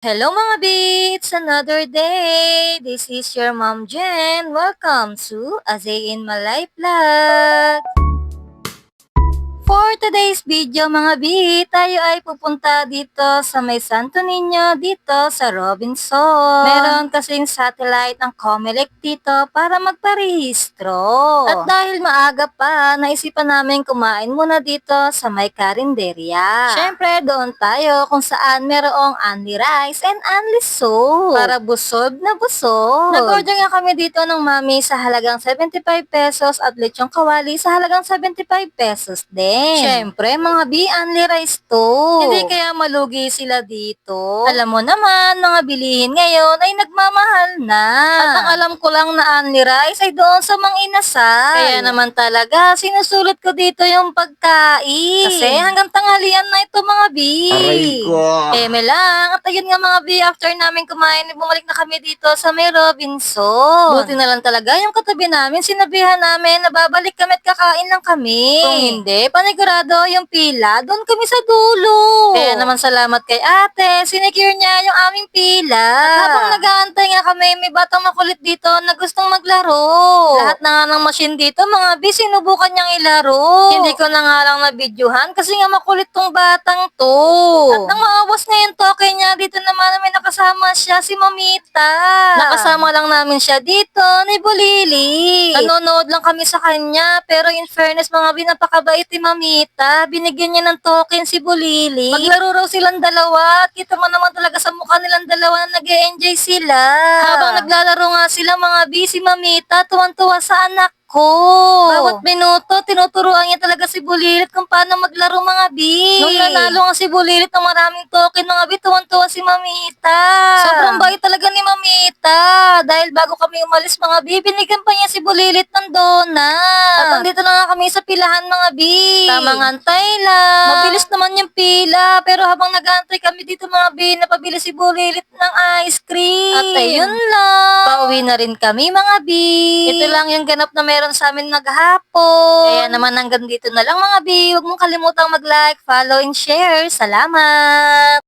Hello mga B! It's another day! This is your Mom Jen. Welcome to A Day in My Life Vlog! For today's video mga B, tayo ay pupunta dito sa may Santo Niño dito sa Robinson. Meron kasing satellite ang Comelec dito para magparehistro. At dahil maaga pa, naisipan namin kumain muna dito sa may karinderya. Syempre doon tayo kung saan merong only rice and only soup. Para busog na busog. Nag-order nga kami dito ng mami sa halagang 75 pesos at lechong kawali sa halagang 75 pesos din. Siyempre, mga B, only rice to. Hindi kaya malugi sila dito. Alam mo naman, mga bilihin ngayon ay nagmamahal na. At ang alam ko lang na only rice ay doon sa Mang Inasal. Kaya naman talaga, sinusulit ko dito yung pagkain. Kasi hanggang tanghalian na ito, mga B. Aray ko! Eme lang. At ayun nga mga B, after namin kumain, bumalik na kami dito sa may Robinson. Buti na lang talaga yung katabi namin, sinabihan namin na babalik kami at kakain lang kami. Kung hindi, panigurado yung pila, doon kami sa dulo. Kaya naman salamat kay ate, sinecure niya yung aming pila. At habang nag-aantay nga kami, may batang makulit dito na gustong maglaro. Lahat na nga ng machine dito, mga B, sinubukan niyang ilaro. Hindi ko na nga lang na-videohan kasi nga makulit tong batang to. At nang maawas na yung token niya, dito naman may nakasama siya, si Mamita. Nakasama lang namin siya dito ni Bulili. Nanonood lang kami sa kanya, pero in fairness mga B, napakabait ni Mamita. Binigyan niya ng token si Bulili. Maglaro raw silang dalawa. Kita mo naman talaga sa mukha nilang dalawa na nag-e-enjoy sila. Habang naglalaro nga sila mga B, si Mamita tuwan-tuwa sa anak ko. Bawat minuto, tinuturuan niya talaga si Bulilit kung paano maglaro mga B. Nung nanalo nga si Bulilit ng maraming token mga B, tuwan-tuwa si Mamita. Sobrang bait talaga ni Mamita. Dahil bago kami umalis mga B, binigyan pa niya si Bulilit ng donut. At andito na nga kami sa pilahan mga B. Tamang antay lang. Mabilis naman yung pila. Pero habang nag-aantay kami dito mga B, napabili si Bulilit ng ice cream. At ayun lang. Pauwi na rin kami mga B. Ito lang yung ganap na meron sa amin maghapon. Kaya naman hanggang dito na lang mga B. Huwag mong kalimutang mag-like, follow, and share. Salamat!